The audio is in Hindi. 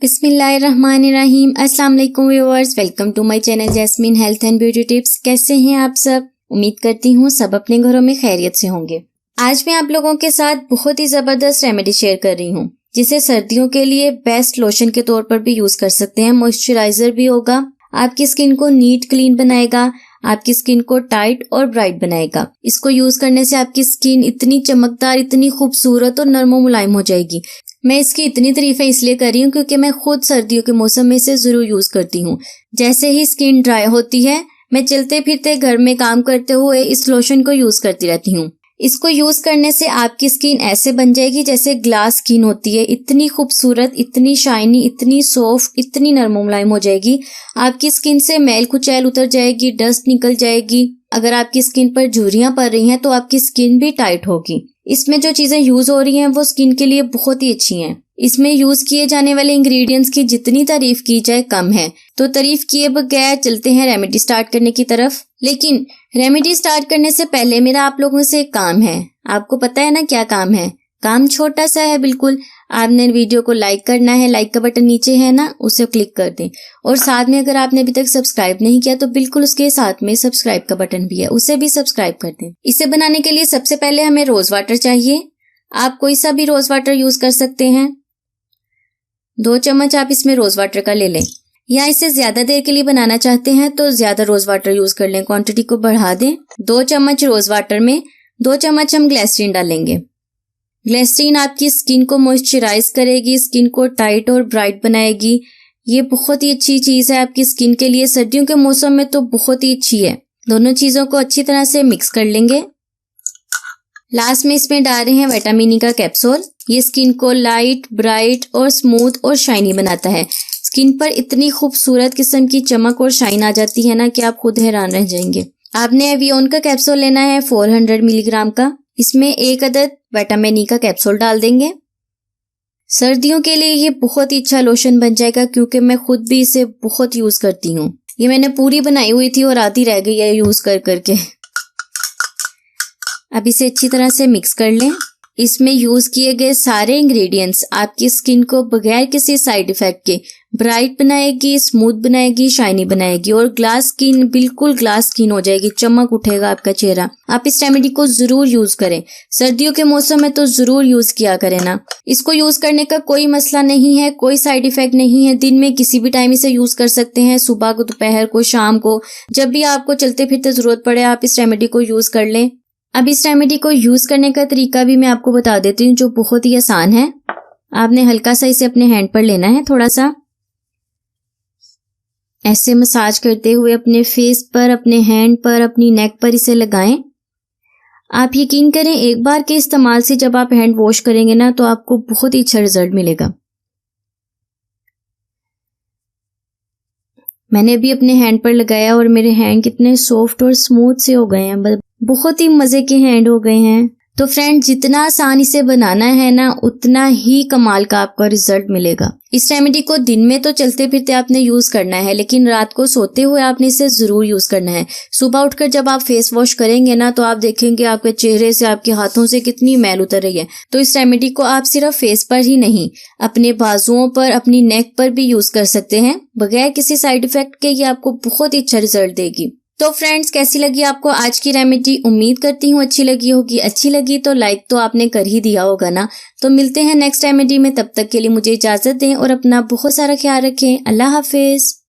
बिस्मिल्लाहिर्रहमानिर्रहीम। अस्सलाम वालेकुम viewers, welcome to my channel Jasmine health and beauty tips. कैसे हैं आप सब? उम्मीद करती हूँ सब अपने घरों में खैरियत से होंगे। आज मैं आप लोगों के साथ बहुत ही जबरदस्त रेमेडी शेयर कर रही हूँ, जिसे सर्दियों के लिए बेस्ट लोशन के तौर पर भी यूज कर सकते हैं। मॉइस्चराइजर भी होगा, आपकी स्किन को नीट क्लीन बनाएगा, आपकी स्किन को टाइट और ब्राइट बनाएगा। इसको यूज करने से आपकी स्किन इतनी चमकदार, इतनी खूबसूरत और नरम और मुलायम हो जाएगी। मैं इसकी इतनी तारीफें इसलिए कर रही हूँ क्योंकि मैं खुद सर्दियों के मौसम में इसे जरूर यूज करती हूँ। जैसे ही स्किन ड्राई होती है, मैं चलते फिरते घर में काम करते हुए इस लोशन को यूज करती रहती हूँ। इसको यूज करने से आपकी स्किन ऐसे बन जाएगी जैसे ग्लास स्किन होती है, इतनी खूबसूरत, इतनी शाइनी, इतनी सॉफ्ट, इतनी नरम मुलायम हो जाएगी। आपकी स्किन से मैल कुचैल उतर जाएगी, डस्ट निकल जाएगी। अगर आपकी स्किन पर झुर्रियां पड़ रही हैं तो आपकी स्किन भी टाइट होगी। इसमें जो चीजें यूज हो रही हैं वो स्किन के लिए बहुत ही अच्छी हैं। इसमें यूज किए जाने वाले इंग्रेडिएंट्स की जितनी तारीफ की जाए कम है। तो तारीफ किए बगैर चलते हैं रेमेडी स्टार्ट करने की तरफ। लेकिन रेमेडी स्टार्ट करने से पहले मेरा आप लोगों से एक काम है। आपको पता है ना क्या काम है? काम छोटा सा है बिल्कुल। आपने वीडियो को लाइक करना है, लाइक का बटन नीचे है ना, उसे क्लिक कर दें। और साथ में अगर आपने अभी तक सब्सक्राइब नहीं किया तो बिल्कुल उसके साथ में सब्सक्राइब का बटन भी है, उसे भी सब्सक्राइब कर दें। इसे बनाने के लिए सबसे पहले हमें रोज वाटर चाहिए। आप कोई सा भी रोज वाटर यूज कर सकते हैं। 2 चम्मच आप इसमें रोज वाटर का ले लें। या इसे ज्यादा देर के लिए बनाना चाहते हैं तो ज्यादा रोज वाटर यूज कर लें, क्वांटिटी को बढ़ा दें। 2 चम्मच रोज वाटर में 2 चम्मच हम ग्लिसरीन डालेंगे। ग्लिसरीन आपकी स्किन को मॉइस्चराइज करेगी, स्किन को टाइट और ब्राइट बनाएगी। ये बहुत ही अच्छी चीज है आपकी स्किन के लिए। सर्दियों के मौसम में तो बहुत ही अच्छी है। दोनों चीजों को अच्छी तरह से मिक्स कर लेंगे। लास्ट में इसमें डाल रहे हैं विटामिन ई का कैप्सूल। ये स्किन को लाइट, ब्राइट और स्मूथ और शाइनी बनाता है। स्किन पर इतनी खूबसूरत किस्म की चमक और शाइन आ जाती है ना कि आप खुद हैरान रह जाएंगे। आपने एवियोन का कैप्सूल लेना है 400 मिलीग्राम का। इसमें 1 अदद विटामिन ई का कैप्सूल डाल देंगे। सर्दियों के लिए ये बहुत ही अच्छा लोशन बन जाएगा क्योंकि मैं खुद भी इसे बहुत यूज करती हूँ। ये मैंने पूरी बनाई हुई थी और आधी रह गई है यूज कर करके। अब इसे अच्छी तरह से मिक्स कर लें। इसमें यूज किए गए सारे इंग्रेडिएंट्स आपकी स्किन को बगैर किसी साइड इफेक्ट के ब्राइट बनाएगी, स्मूथ बनाएगी, शाइनी बनाएगी और ग्लास स्किन, बिल्कुल ग्लास स्किन हो जाएगी। चमक उठेगा आपका चेहरा। आप इस रेमेडी को जरूर यूज करें। सर्दियों के मौसम में तो जरूर यूज किया करें ना। इसको यूज करने का कोई मसला नहीं है, कोई साइड इफेक्ट नहीं है। दिन में किसी भी टाइम इसे यूज कर सकते हैं, सुबह को, दोपहर को, शाम को, जब भी आपको चलते फिरते जरूरत पड़े आप इस रेमेडी को यूज कर लें। अब इस रेमेडी को यूज करने का तरीका भी मैं आपको बता देती हूँ, जो बहुत ही आसान है। आपने हल्का सा इसे अपने हैंड पर लेना है, थोड़ा सा ऐसे मसाज करते हुए अपने फेस पर, अपने हैंड पर, अपनी नेक पर इसे लगाएं। आप यकीन करें, एक बार के इस्तेमाल से जब आप हैंड वॉश करेंगे ना तो आपको बहुत ही अच्छा रिजल्ट मिलेगा। मैंने भी अपने हैंड पर लगाया और मेरे हैंड कितने सॉफ्ट और स्मूथ से हो गए हैं, बहुत ही मजे के हैंड हो गए हैं। तो फ्रेंड, जितना आसान इसे बनाना है ना उतना ही कमाल का आपका रिजल्ट मिलेगा। इस रेमेडी को दिन में तो चलते फिरते आपने यूज करना है, लेकिन रात को सोते हुए आपने इसे जरूर यूज करना है। सुबह उठकर जब आप फेस वॉश करेंगे ना तो आप देखेंगे आपके चेहरे से, आपके हाथों से कितनी मैल उतर रही है। तो इस रेमेडी को आप सिर्फ फेस पर ही नहीं, अपने बाजुओं पर, अपनी नेक पर भी यूज कर सकते हैं बगैर किसी साइड इफेक्ट के। ये आपको बहुत ही अच्छा रिजल्ट देगी। तो फ्रेंड्स, कैसी लगी आपको आज की रेमेडी? उम्मीद करती हूँ अच्छी लगी होगी। अच्छी लगी तो लाइक तो आपने कर ही दिया होगा ना। तो मिलते हैं नेक्स्ट रेमेडी में, तब तक के लिए मुझे इजाजत दें और अपना बहुत सारा ख्याल रखें। अल्लाह हाफिज।